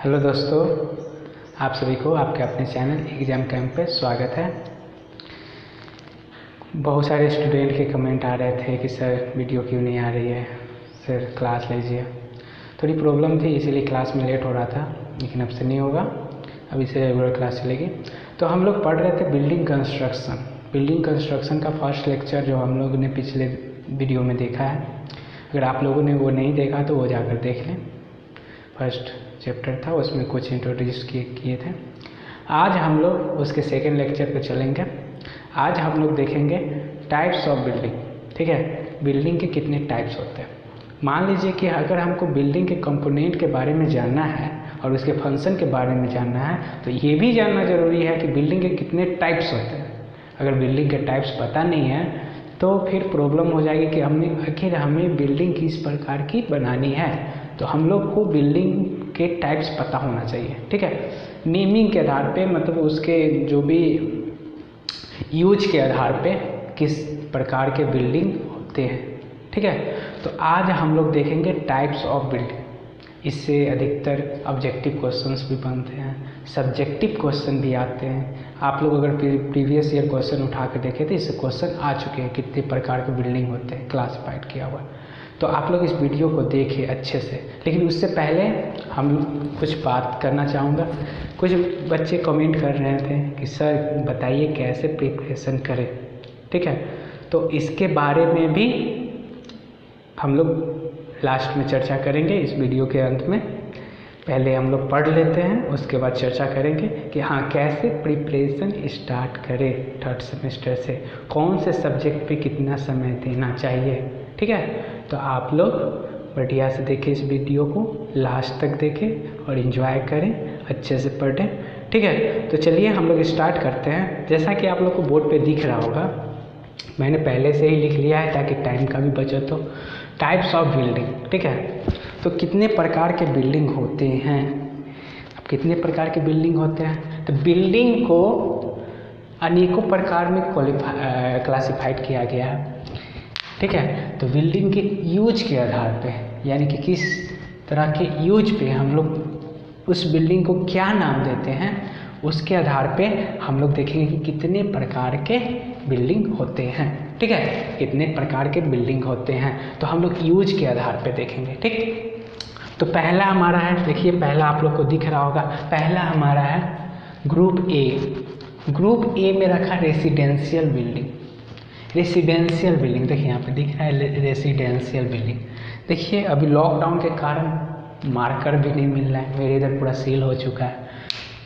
Hello दोस्तों, आप सभी को आपके अपने चैनल एग्ज़ाम कैंप पे स्वागत है। बहुत सारे स्टूडेंट के कमेंट आ रहे थे कि सर वीडियो क्यों नहीं आ रही है, सर क्लास लीजिए। थोड़ी प्रॉब्लम थी इसीलिए क्लास में लेट हो रहा था, लेकिन अब से नहीं होगा, अभी से रेगुलर क्लास चलेगी। तो हम लोग पढ़ रहे थे बिल्डिंग कंस्ट्रक्शन का फर्स्ट लेक्चर जो हम लोग ने पिछले वीडियो में देखा है। अगर आप लोगों ने वो नहीं देखा तो वो जाकर देख लें। फर्स्ट चैप्टर था, उसमें कुछ इंट्रोड्यूस किए थे। आज हम लोग उसके सेकेंड लेक्चर पे चलेंगे। आज हम लोग देखेंगे टाइप्स ऑफ बिल्डिंग। ठीक है, बिल्डिंग के कितने टाइप्स होते हैं। मान लीजिए कि अगर हमको बिल्डिंग के कंपोनेंट के बारे में जानना है और उसके फंक्शन के बारे में जानना है तो ये भी जानना ज़रूरी है कि बिल्डिंग के कितने टाइप्स होते हैं। अगर बिल्डिंग के टाइप्स पता नहीं है तो फिर प्रॉब्लम हो जाएगी कि हमें बिल्डिंग किस प्रकार की बनानी है। तो हम लोग को बिल्डिंग के टाइप्स पता होना चाहिए। ठीक है, नेमिंग के आधार पे, मतलब उसके जो भी यूज के आधार पे किस प्रकार के बिल्डिंग होते हैं। ठीक है, तो आज हम लोग देखेंगे टाइप्स ऑफ बिल्डिंग। इससे अधिकतर ऑब्जेक्टिव क्वेश्चंस भी बनते हैं, सब्जेक्टिव क्वेश्चन भी आते हैं। आप लोग अगर प्रीवियस ईयर क्वेश्चन उठा के देखें तो इससे क्वेश्चन आ चुके हैं कितने प्रकार के बिल्डिंग होते हैं, क्लासिफाइड किया हुआ। तो आप लोग इस वीडियो को देखिए अच्छे से। लेकिन उससे पहले हम कुछ बात करना चाहूँगा। कुछ बच्चे कमेंट कर रहे थे कि सर बताइए कैसे प्रिपरेशन करें। ठीक है, तो इसके बारे में भी हम लोग लास्ट में चर्चा करेंगे इस वीडियो के अंत में। पहले हम लोग पढ़ लेते हैं, उसके बाद चर्चा करेंगे कि हाँ कैसे प्रिपरेशन स्टार्ट करें थर्ड सेमेस्टर से, कौन से सब्जेक्ट पे कितना समय देना चाहिए। ठीक है, तो आप लोग बढ़िया से देखें इस वीडियो को, लास्ट तक देखें और एंजॉय करें, अच्छे से पढ़ें। ठीक है, तो चलिए हम लोग स्टार्ट करते हैं। जैसा कि आप लोग को बोर्ड पे दिख रहा होगा, मैंने पहले से ही लिख लिया है ताकि टाइम का भी बचत हो। Types of building. ठीक है, तो कितने प्रकार के बिल्डिंग होते हैं। अब कितने प्रकार के बिल्डिंग होते हैं, तो बिल्डिंग को अनेकों प्रकार में क्लासिफाइड किया गया है। ठीक है, तो बिल्डिंग के यूज के आधार पे, यानी कि किस तरह के यूज पे हम लोग उस बिल्डिंग को क्या नाम देते हैं, उसके आधार पे हम लोग देखेंगे कि कितने प्रकार के बिल्डिंग होते हैं। ठीक है, कितने प्रकार के बिल्डिंग होते हैं तो हम लोग यूज के आधार पे देखेंगे। ठीक, तो पहला हमारा है, देखिए पहला आप लोग को दिख रहा होगा, पहला हमारा है ग्रुप ए। ग्रुप ए में रखा रेसिडेंशियल बिल्डिंग। रेसिडेंशियल बिल्डिंग देखिए यहाँ पे दिख रहा है रेसिडेंशियल बिल्डिंग। देखिए अभी लॉकडाउन के कारण मार्कर भी नहीं मिल रहा है, मेरे इधर पूरा सील हो चुका है,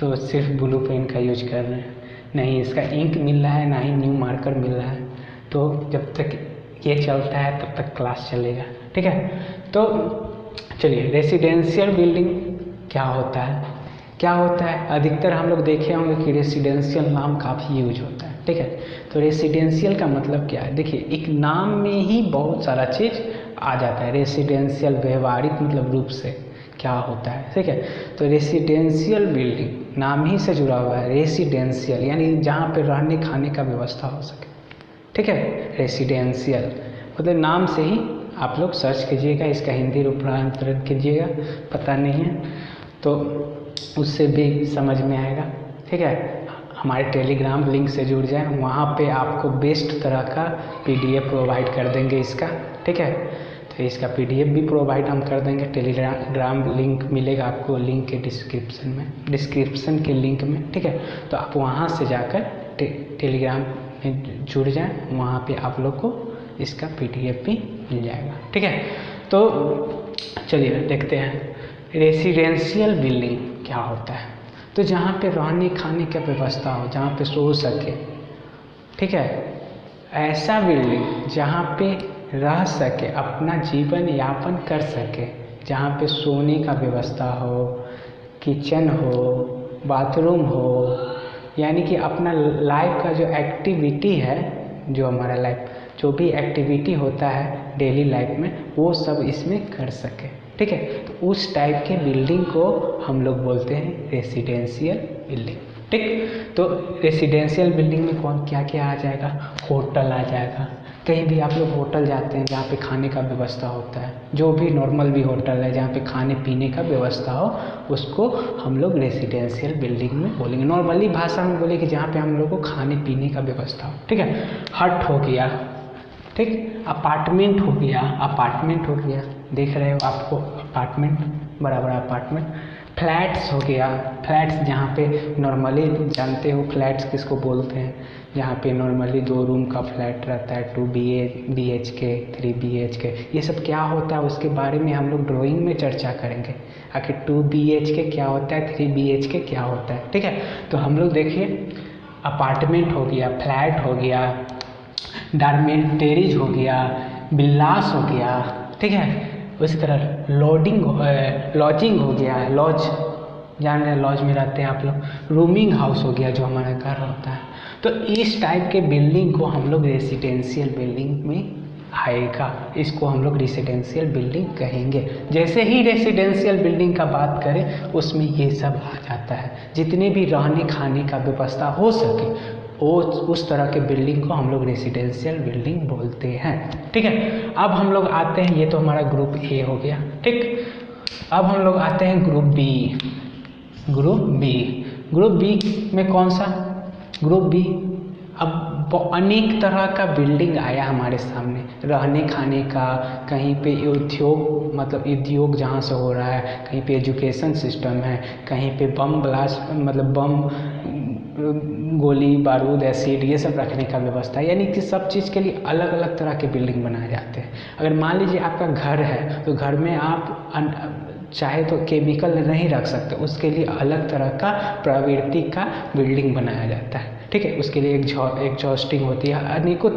तो सिर्फ ब्लू पेन का यूज कर रहे हैं। नहीं इसका इंक मिल रहा है, ना ही न्यू मार्कर मिल रहा है। तो जब तक ये चलता है तब तक क्लास चलेगा। ठीक है, तो चलिए रेसिडेंशियल बिल्डिंग क्या होता है। अधिकतर हम लोग देखे होंगे कि रेसिडेंशियल नाम काफ़ी यूज होता है। ठीक है, तो रेसिडेंशियल का मतलब क्या है, देखिए एक नाम में ही बहुत सारा चीज़ आ जाता है। रेसिडेंशियल व्यवहारिक मतलब रूप से क्या होता है। ठीक है, तो रेसिडेंशियल बिल्डिंग नाम ही से जुड़ा हुआ है। रेसिडेंशियल यानी जहाँ पे रहने खाने का व्यवस्था हो सके। ठीक है, रेसिडेंशियल मतलब नाम से ही आप लोग सर्च कीजिएगा, इसका हिंदी रूपांतरण कीजिएगा, पता नहीं है तो उससे भी समझ में आएगा। ठीक है, हमारे टेलीग्राम लिंक से जुड़ जाएं, वहाँ पे आपको बेस्ट तरह का PDF प्रोवाइड कर देंगे इसका। ठीक है, तो इसका PDF भी प्रोवाइड हम कर देंगे। टेलीग्राम लिंक मिलेगा आपको लिंक के डिस्क्रिप्शन के लिंक में। ठीक है, तो आप वहाँ से जाकर टेलीग्राम में जुड़ जाएं, वहाँ पे आप लोग को इसका PDF भी मिल जाएगा। ठीक है, तो चलिए देखते हैं रेसिडेंशियल बिल्डिंग क्या होता है। तो जहाँ पे रहने खाने की व्यवस्था हो, जहाँ पे सो सके। ठीक है, ऐसा बिल्डिंग जहाँ पे रह सके, अपना जीवन यापन कर सके, जहाँ पे सोने का व्यवस्था हो, किचन हो, बाथरूम हो, यानी कि अपना लाइफ का जो एक्टिविटी है, जो हमारा लाइफ जो भी एक्टिविटी होता है डेली लाइफ में, वो सब इसमें कर सके। ठीक है, तो उस टाइप के बिल्डिंग को हम लोग बोलते हैं रेसिडेंशियल बिल्डिंग। ठीक, तो रेसिडेंशियल बिल्डिंग में क्या क्या आ जाएगा, होटल आ जाएगा, कहीं भी आप लोग होटल जाते हैं जहाँ पे खाने का व्यवस्था होता है, जो भी नॉर्मल भी होटल है जहाँ पे खाने पीने का व्यवस्था हो, उसको हम लोग रेसिडेंशियल बिल्डिंग में बोलेंगे। नॉर्मली भाषा में बोले कि जहाँ पे हम लोग को खाने पीने का व्यवस्था हो, ठीक है। हट हो गया, ठीक। अपार्टमेंट हो गया, अपार्टमेंट हो गया, देख रहे हो आपको अपार्टमेंट, बड़ा बड़ा अपार्टमेंट। फ्लैट्स हो गया, फ्लैट्स जहाँ पे नॉर्मली जानते हो फ्लैट्स किसको बोलते हैं, जहाँ पे नॉर्मली 2 रूम का फ्लैट रहता है, 2 BHK 3 BHK। ये सब क्या होता है उसके बारे में हम लोग ड्राइंग में चर्चा करेंगे, आखिर 2 BHK क्या होता है, 3 BHK क्या होता है, ठीक है। तो हम लोग देखिए अपार्टमेंट हो गया, फ्लैट हो गया, डॉर्मेटरीज हो गया, विलास हो गया, ठीक है। उसी तरह लॉजिंग हो गया, लॉज जान रहे हैं, लॉज में रहते हैं आप लोग। रूमिंग हाउस हो गया जो हमारा घर होता है। तो इस टाइप के बिल्डिंग को हम लोग रेसिडेंशियल बिल्डिंग में आएगा, इसको हम लोग रेसिडेंशियल बिल्डिंग कहेंगे। जैसे ही रेसिडेंशियल बिल्डिंग का बात करें उसमें ये सब आ जाता है, जितने भी रहने खाने का व्यवस्था हो सके वो उस तरह के बिल्डिंग को हम लोग रेसिडेंशियल बिल्डिंग बोलते हैं, ठीक है। अब हम लोग आते हैं, ये तो हमारा ग्रुप ए हो गया, ठीक। अब हम लोग आते हैं ग्रुप बी। ग्रुप बी में कौन सा, ग्रुप बी अब अनेक तरह का बिल्डिंग आया हमारे सामने, रहने खाने का, कहीं पे उद्योग मतलब उद्योग जहाँ से हो रहा है, कहीं पे एजुकेशन सिस्टम है, कहीं पे बम ब्लास्ट मतलब बम गोली बारूद एसिड ये सब रखने का व्यवस्था है। यानी कि सब चीज़ के लिए अलग अलग तरह के बिल्डिंग बनाए जाते हैं। अगर मान लीजिए आपका घर है तो घर में आप चाहे तो केमिकल नहीं रख सकते, उसके लिए अलग तरह का प्रवृत्ति का बिल्डिंग बनाया जाता है, ठीक है। उसके लिए एग्जॉस्टिंग होती है, अनेकों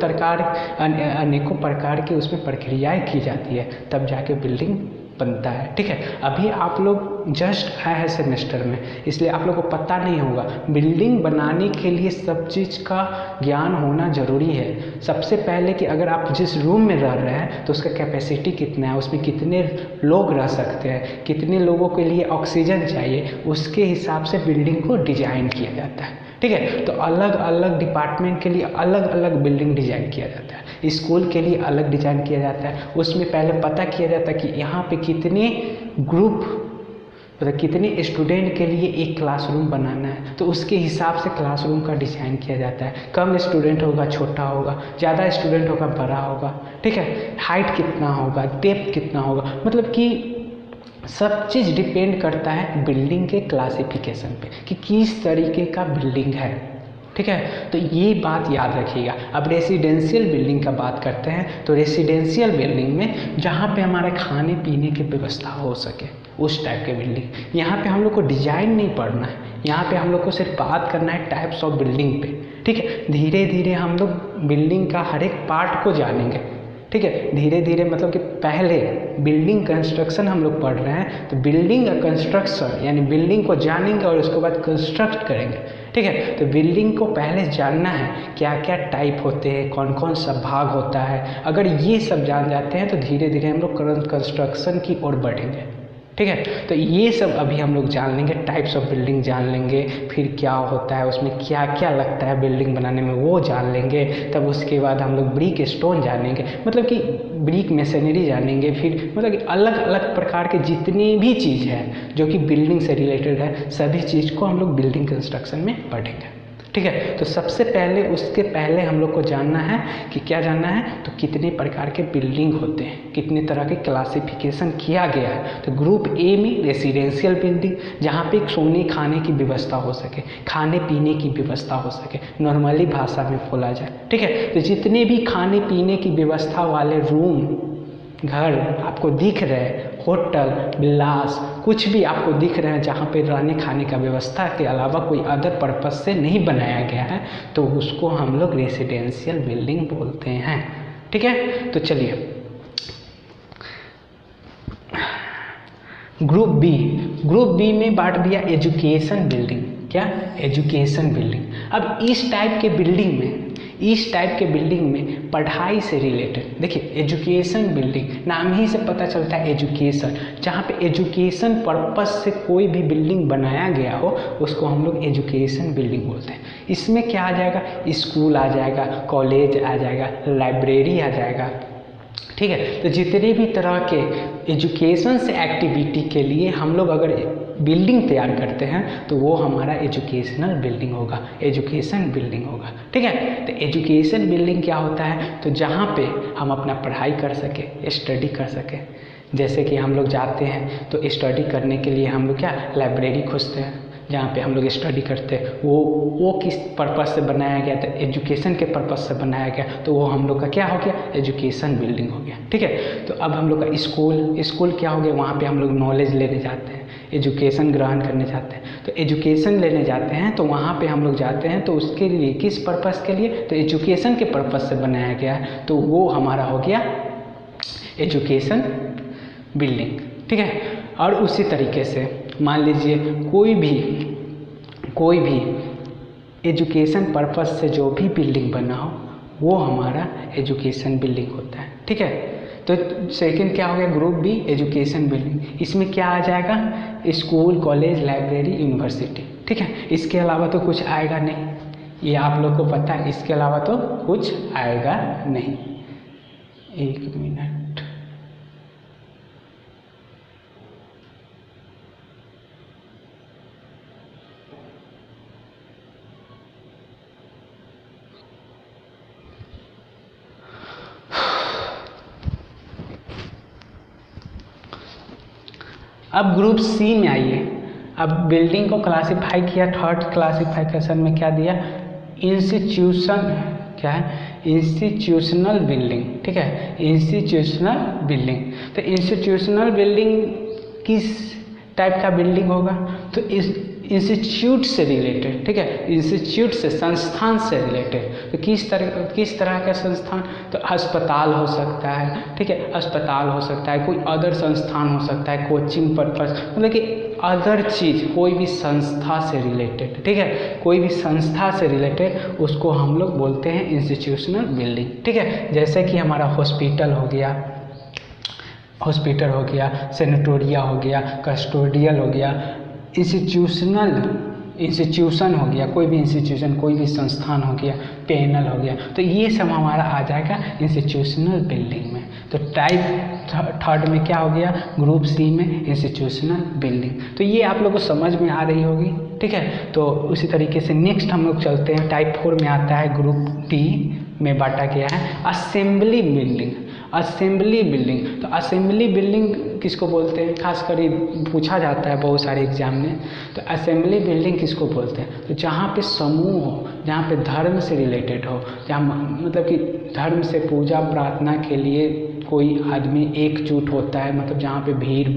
प्रकार की उसमें प्रक्रियाएं की जाती है, तब जाके बिल्डिंग बनता है, ठीक है। अभी आप लोग जस्ट आए हैं सेमेस्टर में, इसलिए आप लोग को पता नहीं होगा। बिल्डिंग बनाने के लिए सब चीज़ का ज्ञान होना ज़रूरी है। सबसे पहले कि अगर आप जिस रूम में रह रहे हैं तो उसका कैपेसिटी कितना है, उसमें कितने लोग रह सकते हैं, कितने लोगों के लिए ऑक्सीजन चाहिए, उसके हिसाब से बिल्डिंग को डिजाइन किया जाता है, ठीक है। तो अलग अलग डिपार्टमेंट के लिए अलग अलग बिल्डिंग डिजाइन किया जाता है। स्कूल के लिए अलग डिजाइन किया जाता है, उसमें पहले पता किया जाता है कि यहाँ पे कितने ग्रुप मतलब कितने स्टूडेंट के लिए एक क्लासरूम बनाना है, तो उसके हिसाब से क्लासरूम का डिज़ाइन किया जाता है। कम स्टूडेंट होगा छोटा होगा, ज़्यादा स्टूडेंट होगा बड़ा होगा, ठीक है। हाइट कितना होगा, डेप्थ कितना होगा, मतलब कि सब चीज़ डिपेंड करता है बिल्डिंग के क्लासिफिकेशन पे कि किस तरीके का बिल्डिंग है, ठीक है। तो ये बात याद रखिएगा। अब रेसिडेंशियल बिल्डिंग का बात करते हैं, तो रेसिडेंशियल बिल्डिंग में जहाँ पे हमारे खाने पीने की व्यवस्था हो सके उस टाइप के बिल्डिंग। यहाँ पे हम लोग को डिजाइन नहीं पढ़ना है, यहाँ पे हम लोग को सिर्फ बात करना है टाइप्स ऑफ बिल्डिंग पे, ठीक है। धीरे धीरे हम लोग बिल्डिंग का हर एक पार्ट को जानेंगे, ठीक है। धीरे धीरे मतलब कि पहले बिल्डिंग कंस्ट्रक्शन हम लोग पढ़ रहे हैं, तो बिल्डिंग का कंस्ट्रक्शन यानी बिल्डिंग को जानेंगे और उसके बाद कंस्ट्रक्ट करेंगे, ठीक है। तो बिल्डिंग को पहले जानना है क्या क्या टाइप होते हैं, कौन कौन सा भाग होता है। अगर ये सब जान जाते हैं तो धीरे धीरे हम लोग कंस्ट्रक्शन की ओर बढ़ेंगे, ठीक है। तो ये सब अभी हम लोग जान लेंगे, टाइप्स ऑफ बिल्डिंग जान लेंगे, फिर क्या होता है उसमें क्या क्या लगता है बिल्डिंग बनाने में वो जान लेंगे। तब उसके बाद हम लोग ब्रिक स्टोन जानेंगे, मतलब कि ब्रिक मशीनरी जानेंगे, फिर मतलब कि अलग अलग प्रकार के जितनी भी चीज़ है जो कि बिल्डिंग से रिलेटेड है सभी चीज़ को हम लोग बिल्डिंग कंस्ट्रक्शन में पढ़ेंगे, ठीक है। तो सबसे पहले उसके पहले हम लोग को जानना है कि क्या जानना है, तो कितने प्रकार के बिल्डिंग होते हैं, कितने तरह के क्लासिफिकेशन किया गया है। तो ग्रुप ए में रेसिडेंशियल बिल्डिंग, जहाँ पे सोने खाने की व्यवस्था हो सके, खाने पीने की व्यवस्था हो सके, नॉर्मली भाषा में बोला जाए, ठीक है। तो जितने भी खाने पीने की व्यवस्था वाले रूम घर आपको दिख रहे हैं, होटल विलास कुछ भी आपको दिख रहे हैं जहाँ पे रहने खाने का व्यवस्था के अलावा कोई अदर पर्पस से नहीं बनाया गया है, तो उसको हम लोग रेसिडेंशियल बिल्डिंग बोलते हैं, ठीक है। तो चलिए ग्रुप बी में बांट दिया एजुकेशन बिल्डिंग। क्या? Education building. अब इस टाइप के बिल्डिंग में इस टाइप के बिल्डिंग में पढ़ाई से रिलेटेड, देखिए एजुकेशन बिल्डिंग, नाम ही से पता चलता है एजुकेशन, जहाँ पे एजुकेशन पर्पज से कोई भी बिल्डिंग बनाया गया हो उसको हम लोग एजुकेशन बिल्डिंग बोलते हैं। इसमें क्या आ जाएगा, स्कूल आ जाएगा, कॉलेज आ जाएगा, लाइब्रेरी आ जाएगा, ठीक है। तो जितने भी तरह के एजुकेशन से एक्टिविटी के लिए हम लोग अगर बिल्डिंग तैयार करते हैं तो वो हमारा एजुकेशनल बिल्डिंग होगा, एजुकेशन बिल्डिंग होगा, ठीक है। तो एजुकेशन बिल्डिंग क्या होता है, तो जहाँ पे हम अपना पढ़ाई कर सके, स्टडी कर सके। जैसे कि हम लोग जाते हैं तो स्टडी करने के लिए हम लोग क्या लाइब्रेरी खोजते हैं, जहाँ पे हम लोग स्टडी करते हैं। वो किस पर्पज़ से बनाया गया, तो एजुकेशन के पर्पज़ से बनाया गया, तो वो हम लोग का क्या हो गया, एजुकेशन बिल्डिंग हो गया, ठीक है। तो अब हम लोग का स्कूल क्या हो गया, वहाँ पे हम लोग नॉलेज लेने जाते हैं, एजुकेशन ग्रहण करने जाते हैं। तो एजुकेशन लेने जाते हैं तो वहाँ पे हम लोग जाते हैं तो उसके लिए किस पर्पज़ के लिए, तो एजुकेशन के पर्पज़ से बनाया गया है, तो वो हमारा हो गया एजुकेशन बिल्डिंग, ठीक है। और उसी तरीके से मान लीजिए कोई भी एजुकेशन पर्पज़ से जो भी बिल्डिंग बना हो वो हमारा एजुकेशन बिल्डिंग होता है, ठीक है। तो सेकंड क्या हो गया, ग्रुप बी एजुकेशन बिल्डिंग। इसमें क्या आ जाएगा, स्कूल, कॉलेज, लाइब्रेरी, यूनिवर्सिटी, ठीक है। इसके अलावा तो कुछ आएगा नहीं, ये आप लोग को पता है, इसके अलावा तो कुछ आएगा नहीं। एक मिनट, अब ग्रुप सी में आइए। अब बिल्डिंग को क्लासिफाई किया, थर्ड क्लासिफिकेशन में क्या दिया, इंस्टीट्यूशन, क्या है, इंस्टीट्यूशनल बिल्डिंग, ठीक है, इंस्टीट्यूशनल बिल्डिंग। तो इंस्टीट्यूशनल बिल्डिंग किस टाइप का बिल्डिंग होगा, तो इस इंस्टीट्यूट से रिलेटेड, ठीक है, इंस्टीट्यूट से, संस्थान से रिलेटेड। तो किस तरह का संस्थान, तो अस्पताल हो सकता है, ठीक है, अस्पताल हो सकता है, कोई अदर संस्थान हो सकता है, कोचिंग पर्पस, मतलब कि अदर चीज़, कोई भी संस्था से रिलेटेड, ठीक है, कोई भी संस्था से रिलेटेड उसको हम लोग बोलते हैं इंस्टीट्यूशनल बिल्डिंग, ठीक है। जैसे कि हमारा हॉस्पिटल हो गया, सेनेटोरिया हो गया, कस्टोडियल हो गया, इंस्टीट्यूशन हो गया, कोई भी इंस्टीट्यूशन, कोई भी संस्थान हो गया, पैनल हो गया, तो ये सब हमारा आ जाएगा इंस्टीट्यूशनल बिल्डिंग में। तो टाइप थर्ड में क्या हो गया, ग्रुप सी में इंस्टीट्यूशनल बिल्डिंग। तो ये आप लोग को समझ में आ रही होगी, ठीक है। तो उसी तरीके से नेक्स्ट हम लोग चलते हैं, टाइप 4 में आता है, ग्रुप डी में बांटा गया है असेंबली बिल्डिंग। असेंबली बिल्डिंग, तो असेंबली बिल्डिंग किसको बोलते हैं, खासकर ये पूछा जाता है बहुत सारे एग्जाम में। तो असेंबली बिल्डिंग किसको बोलते हैं, तो जहाँ पे समूह हो, जहाँ पे धर्म से रिलेटेड हो, जहाँ मतलब कि धर्म से पूजा प्रार्थना के लिए कोई आदमी एकजुट होता है, मतलब जहाँ पे भीड़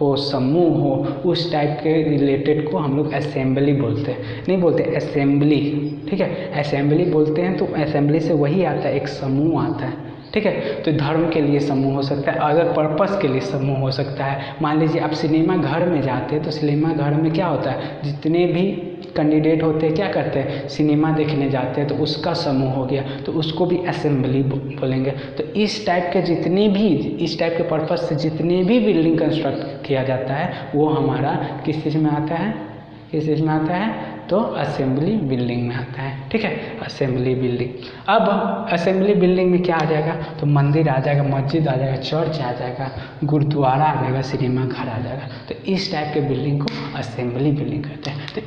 हो, समूह हो, उस टाइप के रिलेटेड को हम लोग असेंबली बोलते हैं, नहीं बोलते असेंबली, ठीक है, असेंबली बोलते हैं। तो असेंबली से वही आता है, एक समूह आता है, ठीक है। तो धर्म के लिए समूह हो सकता है, अदर पर्पस के लिए समूह हो सकता है। मान लीजिए आप सिनेमा घर में जाते हैं तो सिनेमा घर में क्या होता है, जितने भी कैंडिडेट होते हैं क्या करते हैं, सिनेमा देखने जाते हैं, तो उसका समूह हो गया, तो उसको भी असेंबली बोलेंगे। तो इस टाइप के इस टाइप के पर्पस से जितने भी बिल्डिंग कंस्ट्रक्ट किया जाता है वो हमारा किस चीज़ में आता है, तो असेंबली बिल्डिंग में आता है, ठीक है, असेंबली बिल्डिंग। अब असेंबली बिल्डिंग में क्या आ जाएगा, तो मंदिर आ जाएगा, मस्जिद आ जाएगा, चर्च आ जाएगा, गुरुद्वारा आ जाएगा, सिनेमा घर आ जाएगा। तो इस टाइप के बिल्डिंग को असेंबली बिल्डिंग कहते हैं। तो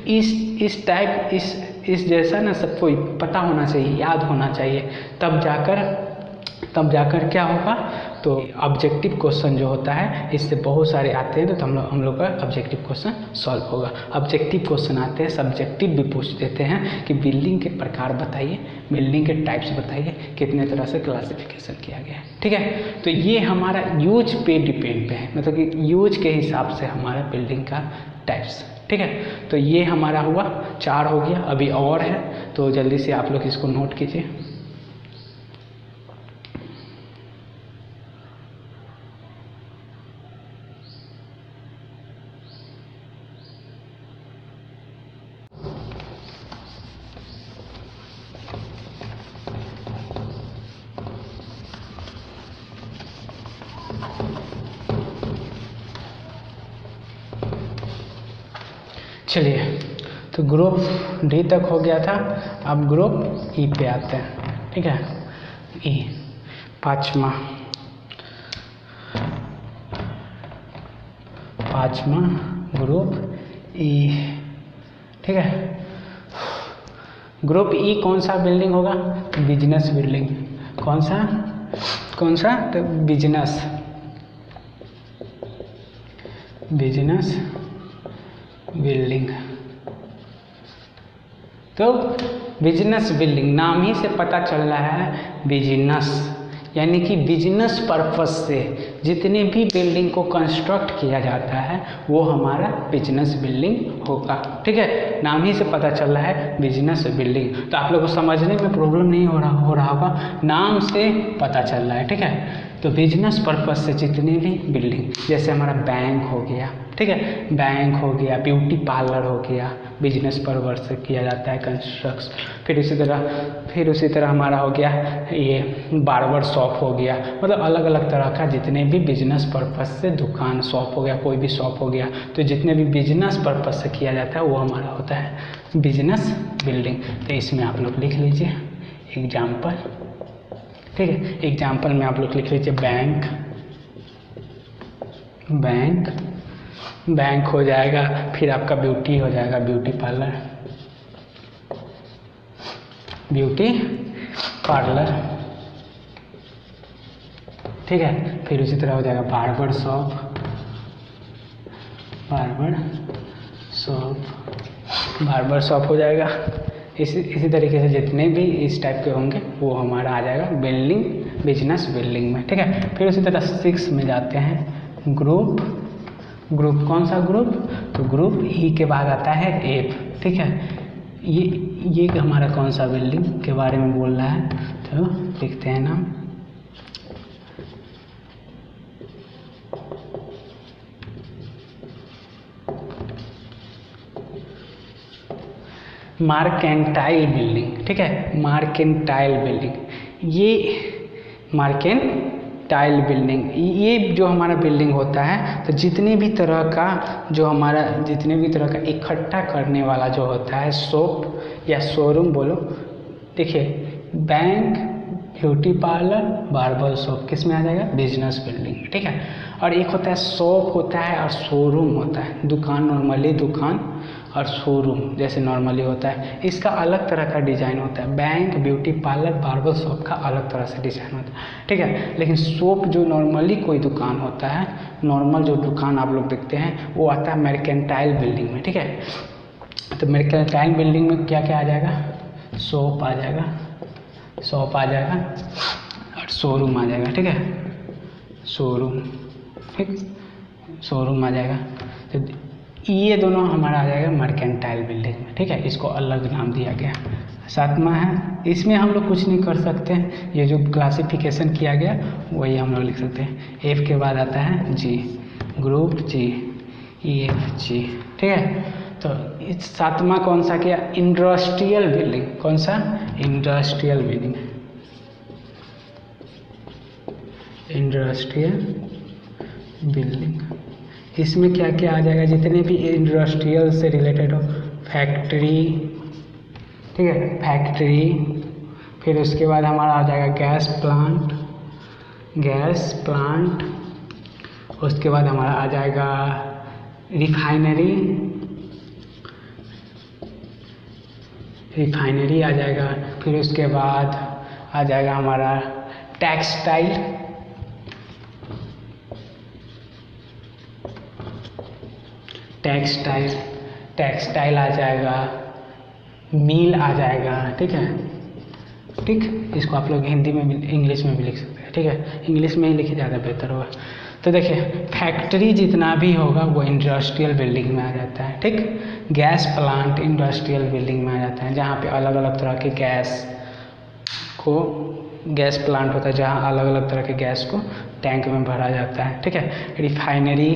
इस जैसा ना सबको पता होना चाहिए, याद होना चाहिए, तब जाकर क्या होगा, तो ऑब्जेक्टिव क्वेश्चन जो होता है इससे बहुत सारे आते हैं, तो हम लोग का ऑब्जेक्टिव क्वेश्चन सॉल्व होगा। ऑब्जेक्टिव क्वेश्चन आते हैं, सब्जेक्टिव भी पूछ देते हैं कि बिल्डिंग के प्रकार बताइए, बिल्डिंग के टाइप्स बताइए, कितने तरह से क्लासिफिकेशन किया गया है, ठीक है। तो ये हमारा यूज पे डिपेंड पे है, मतलब कि यूज के हिसाब से हमारा बिल्डिंग का टाइप्स, ठीक है। तो ये हमारा हुआ 4 हो गया, अभी और है, तो जल्दी से आप लोग इसको नोट कीजिए। चलिए, तो ग्रुप डी तक हो गया था, अब ग्रुप ई पे आते हैं। ठीक है, ई पाँचवा ग्रुप ई। ठीक है, ग्रुप ई कौन सा बिल्डिंग होगा? Business building. कौन सा? तो बिजनेस बिल्डिंग। तो बिजनेस बिल्डिंग नाम ही से पता चल रहा है बिजनेस, यानी कि बिजनेस पर्पस से जितने भी बिल्डिंग को कंस्ट्रक्ट किया जाता है वो हमारा बिजनेस बिल्डिंग होगा। ठीक है, नाम ही से पता चल रहा है बिजनेस बिल्डिंग। तो आप लोगों को समझने में प्रॉब्लम नहीं हो रहा होगा, नाम से पता चल रहा है। ठीक है, तो बिजनेस पर्पस से जितने भी बिल्डिंग, जैसे हमारा बैंक हो गया, ठीक है, बैंक हो गया, ब्यूटी पार्लर हो गया, बिजनेस पर्पस से किया जाता है कंस्ट्रक्शन। फिर उसी तरह हमारा हो गया ये बार्बर शॉप हो गया, मतलब अलग अलग तरह का जितने भी बिजनेस पर्पस से दुकान, शॉप हो गया, कोई भी शॉप हो गया, तो जितने भी बिजनेस पर्पस से किया जाता है वो हमारा होता है बिजनेस बिल्डिंग। तो इसमें आप लोग लिख लीजिए एग्जाम्पल। ठीक है, एग्जाम्पल में आप लोग लिख लीजिए बैंक हो जाएगा, फिर आपका ब्यूटी हो जाएगा, ब्यूटी पार्लर। ठीक है, फिर उसी तरह हो जाएगा बार्बर शॉप हो जाएगा। इसी तरीके से जितने भी इस टाइप के होंगे वो हमारा आ जाएगा बिजनेस बिल्डिंग में। ठीक है, फिर उसी तरह 6 में जाते हैं ग्रुप। कौन सा ग्रुप? तो ग्रुप ई के बाद आता है एफ। ठीक है, ये हमारा कौन सा बिल्डिंग के बारे में बोल रहा है, तो लिखते हैं नाम मार्केंटाइल बिल्डिंग। ठीक है, मार्केंटाइल बिल्डिंग, ये मार्केंटाइल बिल्डिंग, ये जो हमारा बिल्डिंग होता है, तो जितने भी तरह का इकट्ठा करने वाला जो होता है शॉप या शोरूम बोलो। देखिए, bank, beauty parlour, barber shop किस में आ जाएगा? Business building. ठीक है, और एक होता है शॉप होता है और शोरूम होता है, दुकान, नॉर्मली दुकान और शोरूम जैसे नॉर्मली होता है, इसका अलग तरह का डिज़ाइन होता है। Bank, beauty parlour, barber shop का अलग तरह से डिज़ाइन होता है। ठीक है, लेकिन शॉप जो नॉर्मली कोई दुकान होता है, नॉर्मल जो दुकान आप लोग देखते हैं वो आता है मर्केंटाइल बिल्डिंग में। ठीक है, तो मर्केंटाइल बिल्डिंग में क्या क्या आ जाएगा? शॉप आ जाएगा और शोरूम आ जाएगा। ठीक है, शोरूम आ जाएगा। तो ये दोनों हमारा आ जाएगा मर्केंटाइल बिल्डिंग में। ठीक है, इसको अलग नाम दिया गया। 7वां है, इसमें हम लोग कुछ नहीं कर सकते हैं, ये जो क्लासिफिकेशन किया गया वही हम लोग लिख सकते हैं। एफ के बाद आता है जी, ग्रुप जी, EFG। ठीक है, तो 7वां कौन सा किया? Industrial building. कौन सा? Industrial building. इसमें क्या क्या आ जाएगा? जितने भी इंडस्ट्रियल से रिलेटेड हो, फैक्ट्री। ठीक है, फैक्ट्री। फिर उसके बाद हमारा आ जाएगा गैस प्लांट। उसके बाद हमारा आ जाएगा रिफाइनरी आ जाएगा। फिर उसके बाद आ जाएगा हमारा टेक्सटाइल। आ जाएगा, मिल आ जाएगा। ठीक है, इसको आप लोग हिंदी में भी, इंग्लिश में भी लिख सकते हैं। ठीक है, इंग्लिश में ही लिखे ज़्यादा बेहतर होगा। तो देखिए, फैक्ट्री जितना भी होगा वो इंडस्ट्रियल बिल्डिंग में आ जाता है। ठीक, गैस प्लांट इंडस्ट्रियल बिल्डिंग में आ जाता है, जहाँ पे अलग अलग तरह के गैस प्लांट होता है, जहाँ अलग अलग तरह के गैस को टैंक में भरा जाता है। ठीक है, रिफाइनरी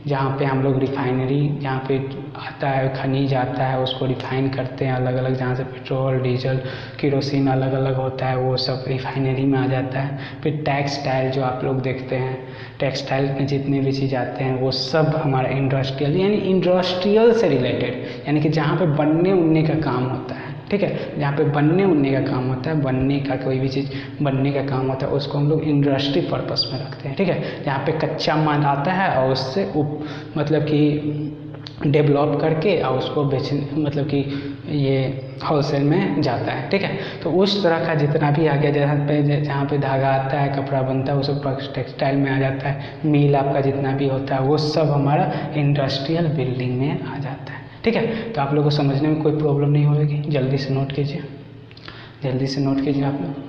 जहाँ पे हम लोग रिफाइनरी, जहाँ पे आता है खनिज आता है उसको रिफाइन करते हैं अलग अलग, जहाँ से पेट्रोल डीजल केरोसिन अलग अलग होता है वो सब रिफाइनरी में आ जाता है। फिर टेक्सटाइल जो आप लोग देखते हैं, टेक्सटाइल में जितने भी चीज़ आते हैं वो सब हमारा इंडस्ट्रियल, यानी इंडस्ट्रियल से रिलेटेड, यानी कि जहाँ पे बनने उनने का काम होता है, ठीक है, जहाँ पे बनने उनने का काम होता है, बनने का कोई भी चीज़ बनने का काम होता है उसको हम लोग इंडस्ट्री पर्पस में रखते हैं, ठीक है। जहाँ पे कच्चा माल आता है और उससे मतलब कि डेवलप करके और उसको बेचने, मतलब कि ये होलसेल में जाता है, ठीक है। तो उस तरह का जितना भी आ गया, जहाँ पे धागा आता है कपड़ा बनता है वो सब टेक्सटाइल में आ जाता है। मिल आपका जितना भी होता है वो सब हमारा इंडस्ट्रियल बिल्डिंग में आ जाता है, ठीक है। तो आप लोगों को समझने में कोई प्रॉब्लम नहीं होगी, जल्दी से नोट कीजिए, जल्दी से नोट कीजिए आप लोग।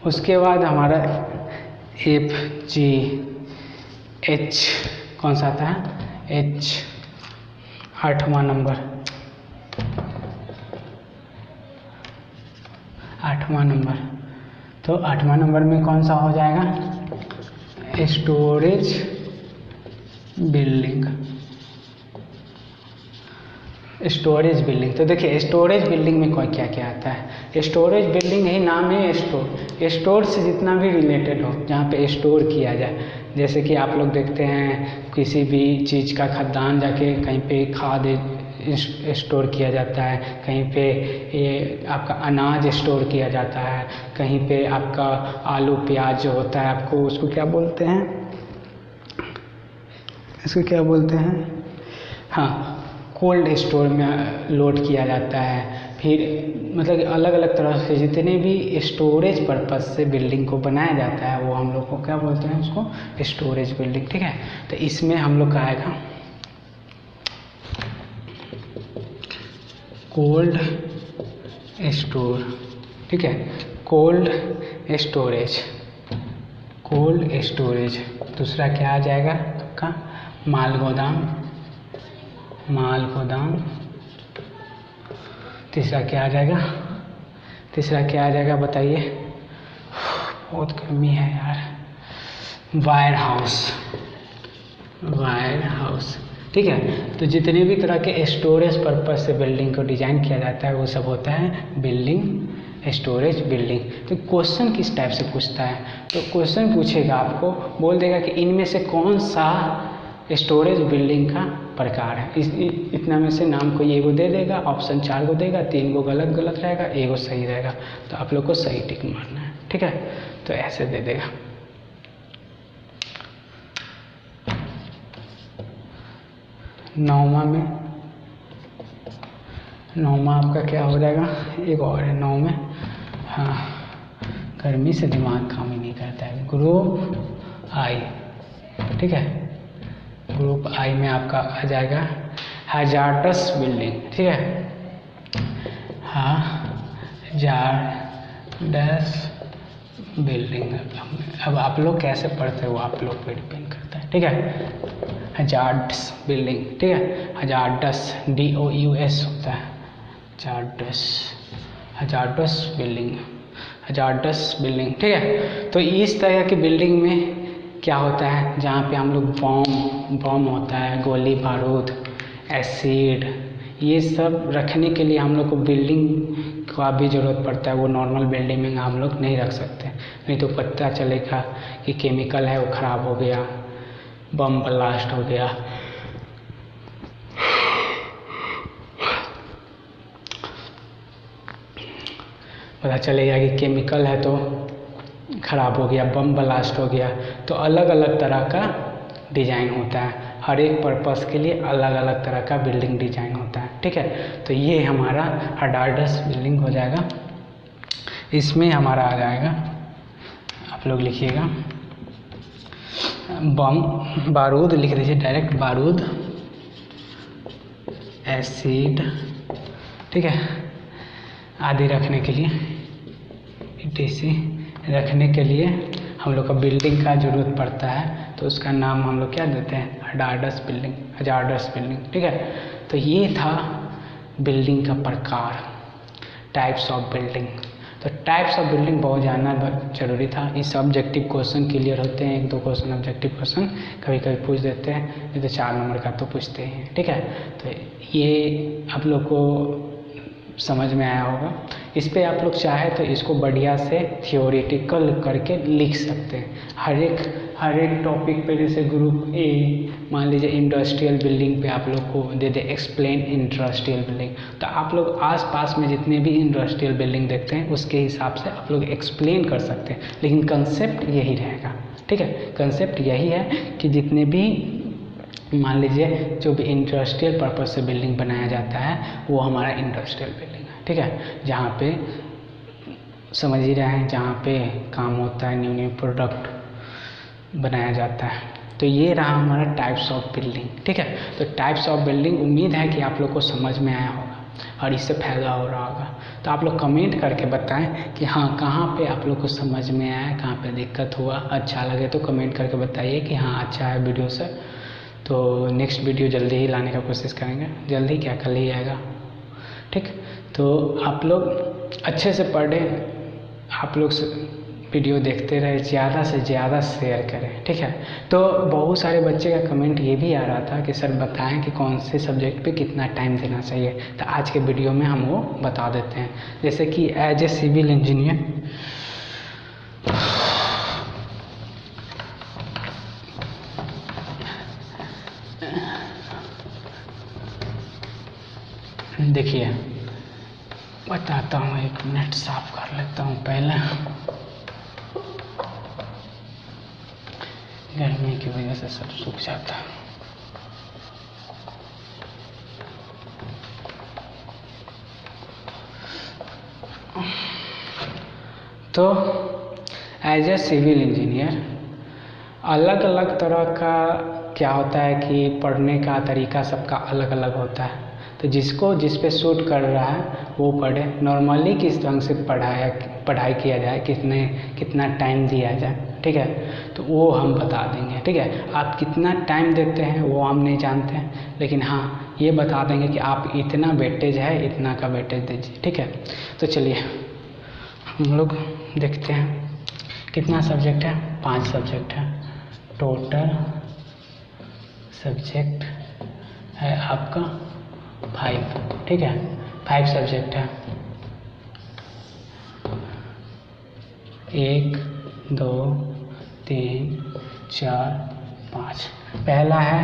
उसके बाद हमारा एफ जी एच कौन सा आता है, एच 8वां नंबर, 8वां नंबर। तो 8वां नंबर में कौन सा हो जाएगा, स्टोरेज बिल्डिंग, स्टोरेज बिल्डिंग। तो देखिए स्टोरेज बिल्डिंग में कोई क्या क्या आता है, स्टोरेज बिल्डिंग यही नाम है, स्टोर से जितना भी रिलेटेड हो, जहाँ पे स्टोर किया जाए। जैसे कि आप लोग देखते हैं किसी भी चीज़ का खदान जाके कहीं पे खाद स्टोर किया जाता है, कहीं पे ये आपका अनाज स्टोर किया जाता है, कहीं पे आपका आलू प्याज जो होता है आपको उसको क्या बोलते हैं, इसको क्या बोलते हैं, हाँ कोल्ड स्टोर में लोड किया जाता है। फिर मतलब अलग अलग तरह से जितने भी स्टोरेज पर्पज से बिल्डिंग को बनाया जाता है वो हम लोग को क्या बोलते हैं, उसको स्टोरेज बिल्डिंग, ठीक है। तो इसमें हम लोग का आएगा कोल्ड स्टोर, ठीक है, कोल्ड स्टोरेज, कोल्ड स्टोरेज। दूसरा क्या आ जाएगा आपका, माल गोदाम, माल गोदाम। तीसरा क्या आ जाएगा, तीसरा क्या आ जाएगा बताइए, बहुत गर्मी है यार, वायर हाउस, वायर हाउस, ठीक है। तो जितने भी तरह के स्टोरेज पर्पज से बिल्डिंग को डिजाइन किया जाता है वो सब होता है बिल्डिंग, स्टोरेज बिल्डिंग। तो क्वेश्चन किस टाइप से पूछता है, तो क्वेश्चन पूछेगा आपको, बोल देगा कि इनमें से कौन सा स्टोरेज बिल्डिंग का प्रकार है, इतना में से नाम को एगो दे देगा, ऑप्शन 4 को देगा, 3 को गलत गलत रहेगा, एगो सही रहेगा। तो आप लोग को सही टिक मारना है, ठीक है। तो ऐसे दे देगा। नौवां में, नौवां आपका क्या हो जाएगा, एक और है 9 में, हाँ गर्मी से दिमाग काम ही नहीं करता है, ग्रुप आई, ठीक है। ग्रुप आई में आपका आ जाएगा हैजार्डस बिल्डिंग, ठीक है, हैजार्डस बिल्डिंग। अब आप लोग कैसे पढ़ते हो आप लोग पे डिपेंड करता है, ठीक है। हैजार्डस बिल्डिंग, ठीक है, हैजार्डस DOUS होता है, hazards, hazards building, hazards building, ठीक है। तो इस तरह की बिल्डिंग में क्या होता है, जहाँ पे हम लोग बम होता है, गोली बारूद, एसिड, ये सब रखने के लिए हम लोग को बिल्डिंग का भी ज़रूरत पड़ता है। वो नॉर्मल बिल्डिंग में हम लोग नहीं रख सकते, नहीं तो पता चलेगा कि केमिकल है वो ख़राब हो गया, बम ब्लास्ट हो गया, पता चलेगा कि केमिकल है तो ख़राब हो गया, बम ब्लास्ट हो गया। तो अलग अलग तरह का डिज़ाइन होता है, हर एक पर्पस के लिए अलग अलग तरह का बिल्डिंग डिज़ाइन होता है, ठीक है। तो ये हमारा हैजार्डस बिल्डिंग हो जाएगा। इसमें हमारा आ जाएगा, आप लोग लिखिएगा बम, बारूद लिख दीजिए डायरेक्ट, बारूद, एसिड, ठीक है, आदि रखने के लिए, etc रखने के लिए हम लोग को बिल्डिंग का ज़रूरत पड़ता है, तो उसका नाम हम लोग क्या देते हैं, हजार्डस बिल्डिंग, हजार्डस बिल्डिंग, ठीक है। तो ये था बिल्डिंग का प्रकार, टाइप्स ऑफ बिल्डिंग। तो टाइप्स ऑफ बिल्डिंग बहुत जानना जरूरी था। इस ऑब्जेक्टिव क्वेश्चन क्लियर होते हैं, 1-2 क्वेश्चन ऑब्जेक्टिव क्वेश्चन कभी कभी पूछ देते हैं, नहीं तो 4 नंबर का तो पूछते हैं, ठीक है। तो ये आप लोग को समझ में आया होगा। इस पे आप लोग चाहे तो इसको बढ़िया से थियोरेटिकल करके लिख सकते हैं। हर एक टॉपिक पे, जैसे ग्रुप ए मान लीजिए इंडस्ट्रियल बिल्डिंग पे आप लोग को दे दे एक्सप्लेन इंडस्ट्रियल बिल्डिंग, तो आप लोग आसपास में जितने भी इंडस्ट्रियल बिल्डिंग देखते हैं उसके हिसाब से आप लोग एक्सप्लेन कर सकते हैं, लेकिन कंसेप्ट यही रहेगा, ठीक है। कंसेप्ट यही है कि जितने भी मान लीजिए जो भी इंडस्ट्रियल पर्पज से बिल्डिंग बनाया जाता है वो हमारा इंडस्ट्रियल बिल्डिंग है, ठीक है। जहाँ पे समझ ही रहे हैं, जहाँ पे काम होता है, न्यू प्रोडक्ट बनाया जाता है। तो ये रहा हमारा टाइप्स ऑफ बिल्डिंग, ठीक है। तो टाइप्स ऑफ बिल्डिंग उम्मीद है कि आप लोग को समझ में आया होगा और इससे फ़ायदा हो रहा होगा। तो आप लोग कमेंट करके बताएं कि हाँ कहाँ पे आप लोग को समझ में आया, कहाँ पे दिक्कत हुआ। अच्छा लगे तो कमेंट करके बताइए कि हाँ अच्छा है वीडियो से। तो नेक्स्ट वीडियो जल्दी ही लाने का कोशिश करेंगे, जल्दी क्या कल ही आएगा, ठीक। तो आप लोग अच्छे से पढ़ें, आप लोग वीडियो देखते रहे, ज़्यादा से ज़्यादा शेयर करें, ठीक है। तो बहुत सारे बच्चे का कमेंट ये भी आ रहा था कि सर बताएं कि कौन से सब्जेक्ट पे कितना टाइम देना चाहिए, तो आज के वीडियो में हम वो बता देते हैं। जैसे कि एज ए सिविल इंजीनियर देखिए बताता हूँ, 1 मिनट साफ कर लेता हूँ पहले, गर्मी की वजह से सब सूख जाता है। तो एज ए सिविल इंजीनियर अलग अलग तरह का क्या होता है कि पढ़ने का तरीका सबका अलग अलग होता है। तो जिसको जिस पे सूट कर रहा है वो पढ़े। नॉर्मली किस ढंग से पढ़ाई किया जाए, कितना टाइम दिया जाए, ठीक है, तो वो हम बता देंगे, ठीक है। आप कितना टाइम देते हैं वो हम नहीं जानते हैं, लेकिन हाँ ये बता देंगे कि आप इतना वेटेज है, इतना का वेटेज दीजिए, ठीक है। तो चलिए हम लोग देखते हैं कितना सब्जेक्ट है, 5 सब्जेक्ट है टोटल। सब्जेक्ट है आपका 5, ठीक है, 5 सब्जेक्ट है, 1 2 3 4 5। पहला है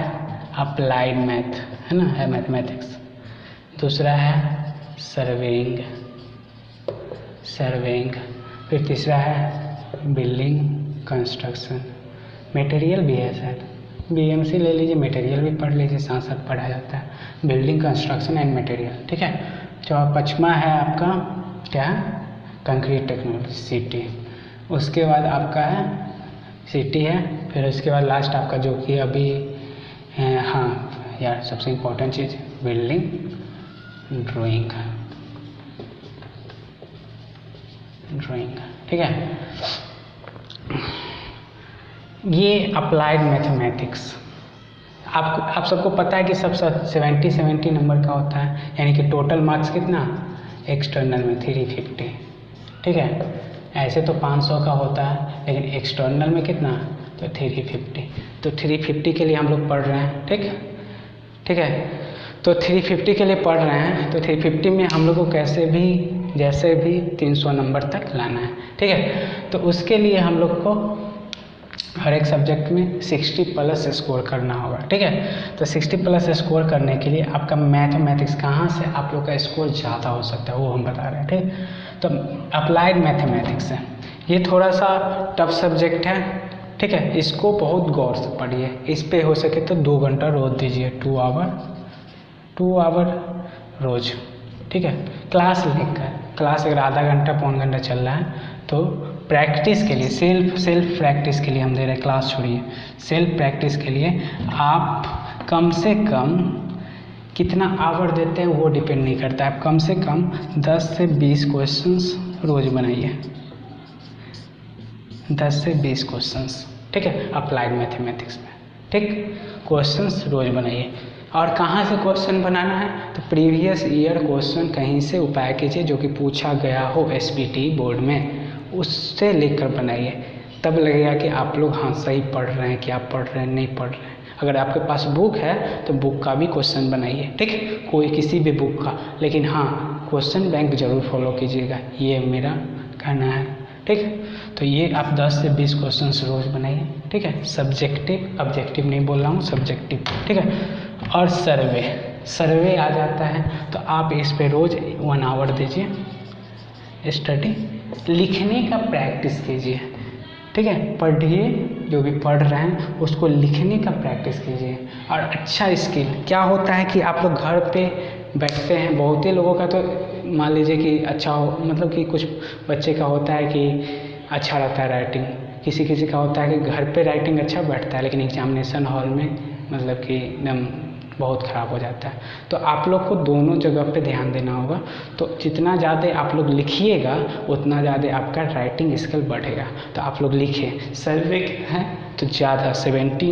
अप्लाइड मैथ, है ना, है मैथमेटिक्स। दूसरा है सर्वेइंग, फिर तीसरा है बिल्डिंग कंस्ट्रक्शन, मटेरियल भी है शायद, BMC ले लीजिए, मटेरियल भी पढ़ लीजिए, साथ साथ पढ़ा जाता है बिल्डिंग कंस्ट्रक्शन एंड मटेरियल, ठीक है। जो 5वां है आपका क्या, कंक्रीट टेक्नोलॉजी CT। उसके बाद आपका है CT है, फिर उसके बाद लास्ट आपका जो कि अभी हाँ यार सबसे इम्पोर्टेंट चीज़ बिल्डिंग ड्राइंग, ठीक है। ये अप्लाइड मैथमेटिक्स आप सबको पता है कि सब 70 नंबर का होता है, यानी कि टोटल मार्क्स कितना, एक्सटर्नल में 350, ठीक है। ऐसे तो 500 का होता है, लेकिन एक्सटर्नल में कितना, तो 350। तो 350 के लिए हम लोग पढ़ रहे हैं, ठीक है। तो 350 के लिए पढ़ रहे हैं, तो 350 में हम लोग को जैसे भी 300 नंबर तक लाना है, ठीक है। तो उसके लिए हम लोग को हर एक सब्जेक्ट में 60+ स्कोर करना होगा, ठीक है। तो 60+ स्कोर करने के लिए आपका मैथमेटिक्स कहाँ से आप लोग का स्कोर ज़्यादा हो सकता है वो हम बता रहे हैं, ठीक। तो अप्लाइड मैथमेटिक्स है, ये थोड़ा सा टफ सब्जेक्ट है, ठीक है। इसको बहुत गौर से पढ़िए, इस पे हो सके तो 2 घंटा रोज दीजिए, 2 आवर रोज, ठीक है। क्लास लेकर, क्लास अगर आधा घंटा पौन घंटा चल रहा है तो प्रैक्टिस के लिए सेल्फ प्रैक्टिस के लिए हम दे रहे हैं, क्लास छोड़िए, सेल्फ प्रैक्टिस के लिए आप कम से कम कितना आवर देते हैं वो डिपेंड नहीं करता है। आप कम से कम 10 से 20 क्वेश्चंस रोज़ बनाइए, 10 से 20 क्वेश्चंस, ठीक है, अप्लाइड मैथमेटिक्स में, ठीक, क्वेश्चंस रोज़ बनाइए। और कहाँ से क्वेश्चन बनाना है, तो प्रीवियस ईयर क्वेश्चन कहीं से उपाय कीजिए जो कि पूछा गया हो एसबीटी बोर्ड में, उससे लेकर बनाइए, तब लगेगा कि आप लोग हाँ सही पढ़ रहे हैं, क्या पढ़ रहे हैं, नहीं पढ़ रहे हैं। अगर आपके पास बुक है तो बुक का भी क्वेश्चन बनाइए, ठीक है, कोई किसी भी बुक का, लेकिन हाँ क्वेश्चन बैंक जरूर फॉलो कीजिएगा, ये मेरा कहना है, ठीक है। तो ये आप 10 से 20 क्वेश्चंस रोज़ बनाइए, ठीक है, सब्जेक्टिव, ऑब्जेक्टिव नहीं बोल रहा हूँ, सब्जेक्टिव, ठीक है। और सर्वे आ जाता है तो आप इस पे रोज़ 1 आवर दीजिए, स्टडी, लिखने का प्रैक्टिस कीजिए, ठीक है, पढ़िए, जो भी पढ़ रहे हैं उसको लिखने का प्रैक्टिस कीजिए। और अच्छा स्किल क्या होता है कि आप लोग घर पे बैठते हैं, बहुत ही लोगों का तो मान लीजिए कि अच्छा हो, मतलब कि कुछ बच्चे का होता है कि अच्छा रहता है राइटिंग, किसी किसी का होता है कि घर पे राइटिंग अच्छा बैठता है लेकिन एग्जामिनेशन हॉल में मतलब कि एकदम बहुत ख़राब हो जाता है। तो आप लोग को दोनों जगह पे ध्यान देना होगा। तो जितना ज़्यादा आप लोग लिखिएगा उतना ज़्यादा आपका राइटिंग स्किल बढ़ेगा। तो आप लोग लिखिए, सर्वे है तो ज़्यादा 70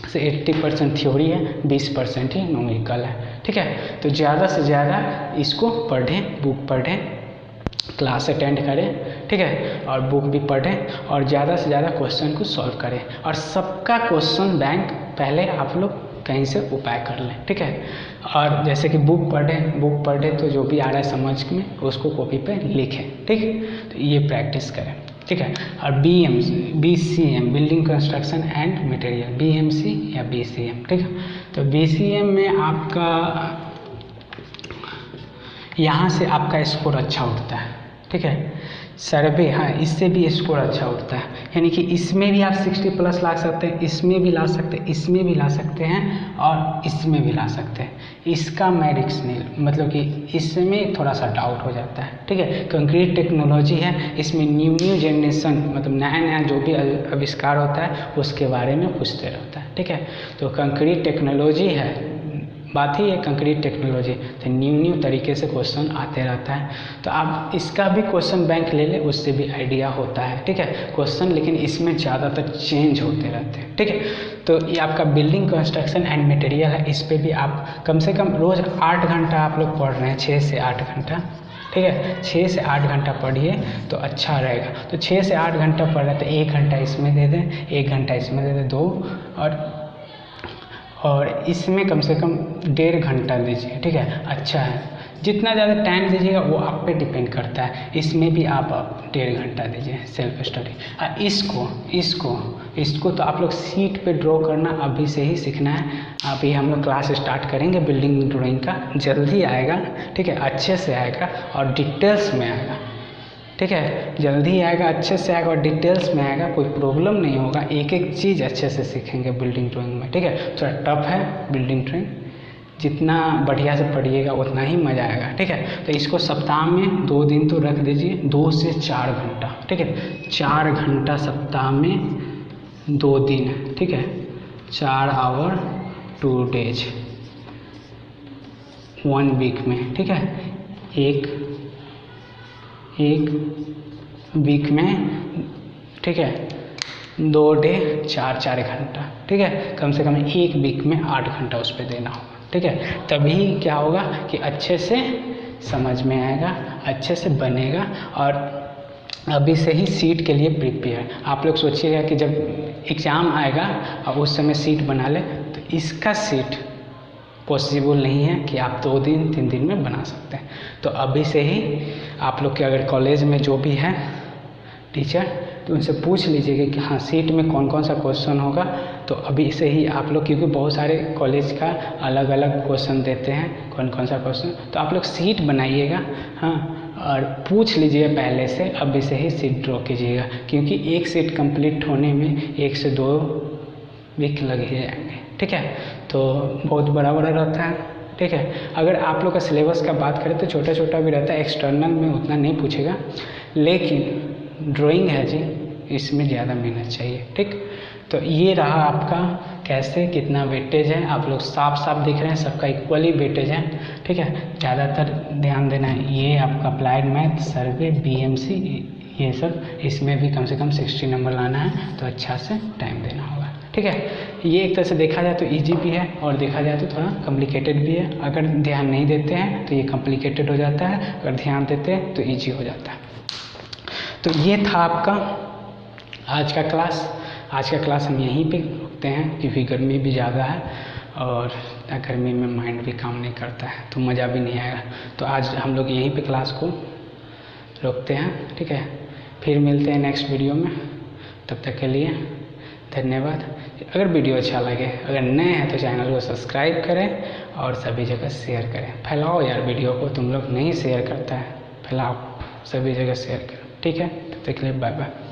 से 80% थ्योरी है, 20% ही न्यूमेरिकल है, ठीक है। तो ज़्यादा से ज़्यादा इसको पढ़ें, बुक पढ़ें, क्लास अटेंड करें, ठीक है, और बुक भी पढ़ें और ज़्यादा से ज़्यादा क्वेश्चन को सॉल्व करें। और सबका क्वेश्चन बैंक पहले आप लोग कहीं से उपाय कर लें, ठीक है। और जैसे कि बुक पढ़ें तो जो भी आ रहा है समझ में उसको कॉपी पे लिखें, ठीक है। तो ये प्रैक्टिस करें, ठीक है। और BCM building construction and material, BMC या BCM, ठीक है। तो BCM में आपका यहाँ से आपका स्कोर अच्छा उठता है, ठीक है। सर्वे, हाँ, इससे भी स्कोर अच्छा उठता है, यानी कि इसमें भी आप 60+ ला सकते हैं, इसमें भी ला सकते हैं, इसमें भी ला सकते हैं और इसमें भी ला सकते हैं। इसका मैं रिस्क नहीं, मतलब कि इसमें थोड़ा सा डाउट हो जाता है, ठीक है। कंक्रीट टेक्नोलॉजी है, इसमें न्यू जनरेशन मतलब नया नया जो भी आविष्कार होता है उसके बारे में पूछते रहता है, ठीक है। तो कंक्रीट टेक्नोलॉजी है, बात ही है कंक्रीट टेक्नोलॉजी, तो न्यू तरीके से क्वेश्चन आते रहता है। तो आप इसका भी क्वेश्चन बैंक ले लें, उससे भी आइडिया होता है, ठीक है, क्वेश्चन, लेकिन इसमें ज़्यादातर चेंज होते रहते हैं, ठीक है। तो ये आपका बिल्डिंग कंस्ट्रक्शन एंड मटेरियल है, इस पर भी आप कम से कम रोज़ 8 घंटा आप लोग पढ़ रहे हैं, 6 से 8 घंटा, ठीक है, 6 से 8 घंटा पढ़िए तो अच्छा रहेगा। तो 6 से 8 घंटा पढ़ रहे हैं तो 1 घंटा इसमें दे दें, 1 घंटा इसमें दे दें, 2, और इसमें कम से कम 1.5 घंटा दीजिए, ठीक है, अच्छा है। जितना ज़्यादा टाइम दीजिएगा वो आप पे डिपेंड करता है, इसमें भी आप 1.5 घंटा दीजिए सेल्फ स्टडी। इसको तो आप लोग सीट पे ड्रॉ करना अभी से ही सीखना है। अभी हम लोग क्लास स्टार्ट करेंगे बिल्डिंग ड्राइंग का, जल्दी आएगा, ठीक है, अच्छे से आएगा और डिटेल्स में आएगा, ठीक है, जल्दी आएगा, अच्छे से आएगा और डिटेल्स में आएगा, कोई प्रॉब्लम नहीं होगा, एक एक चीज़ अच्छे से सीखेंगे बिल्डिंग ड्राइंग में, ठीक है। थोड़ा टफ है बिल्डिंग ड्राइंग, जितना बढ़िया से पढ़िएगा उतना ही मज़ा आएगा, ठीक है। तो इसको सप्ताह में 2 दिन तो रख दीजिए, 2 से 4 घंटा, ठीक है, 4 घंटा सप्ताह में 2 दिन, ठीक है, 4 आवर 2 डेज 1 वीक में, ठीक है, एक वीक में, ठीक है, 2 डे 4 घंटा, ठीक है, कम से कम एक वीक में 8 घंटा उस पर देना होगा, ठीक है। तभी क्या होगा कि अच्छे से समझ में आएगा, अच्छे से बनेगा। और अभी से ही सीट के लिए प्रिपेयर, आप लोग सोचिएगा कि जब एग्ज़ाम आएगा और उस समय सीट बना ले, तो इसका सीट पॉसिबल नहीं है कि आप 2 दिन 3 दिन में बना सकते हैं। तो अभी से ही आप लोग के अगर कॉलेज में जो भी है टीचर, तो उनसे पूछ लीजिएगा कि हाँ सीट में कौन कौन सा क्वेश्चन होगा। तो अभी से ही आप लोग, क्योंकि बहुत सारे कॉलेज का अलग अलग क्वेश्चन देते हैं, कौन कौन सा क्वेश्चन, तो आप लोग सीट बनाइएगा, हाँ, और पूछ लीजिए पहले से, अभी से ही सीट ड्रॉ कीजिएगा, क्योंकि एक सीट कंप्लीट होने में 1 से 2 वीक लग ही जाएंगे, ठीक है। तो बहुत बड़ा रहता है, ठीक है। अगर आप लोग का सिलेबस का बात करें तो छोटा छोटा भी रहता है, एक्सटर्नल में उतना नहीं पूछेगा, लेकिन ड्राइंग है जी, इसमें ज़्यादा मेहनत चाहिए। ठीक, तो ये रहा आपका कैसे कितना वेटेज है, आप लोग साफ साफ दिख रहे हैं, सबका इक्वली वेटेज है। ठीक है, ज़्यादातर ध्यान देना है, ये आपका अप्लाइड मैथ, सर्वे, बीएमसी, ये सब, इसमें भी कम से कम 60 नंबर लाना है, तो अच्छा से टाइम देना होगा। ठीक है, ये एक तरह से देखा जाए तो इजी भी है और देखा जाए तो थोड़ा कॉम्प्लिकेटेड भी है। अगर ध्यान नहीं देते हैं तो ये कॉम्प्लिकेटेड हो जाता है, अगर ध्यान देते हैं तो ईजी हो जाता है। तो ये था आपका आज का क्लास। आज का क्लास हम यहीं पे रुकते हैं, क्योंकि गर्मी भी ज़्यादा है और गर्मी में माइंड भी काम नहीं करता है तो मज़ा भी नहीं आएगा। तो आज हम लोग यहीं पे क्लास को रोकते हैं। ठीक है, फिर मिलते हैं नेक्स्ट वीडियो में, तब तक के लिए धन्यवाद। अगर वीडियो अच्छा लगे, अगर नए हैं तो चैनल को सब्सक्राइब करें और सभी जगह शेयर करें। फैलाओ यार वीडियो को, तुम लोग नहीं शेयर करता है, फैलाओ, सभी जगह शेयर करो। ठीक है, तब तक के लिए बाय बाय।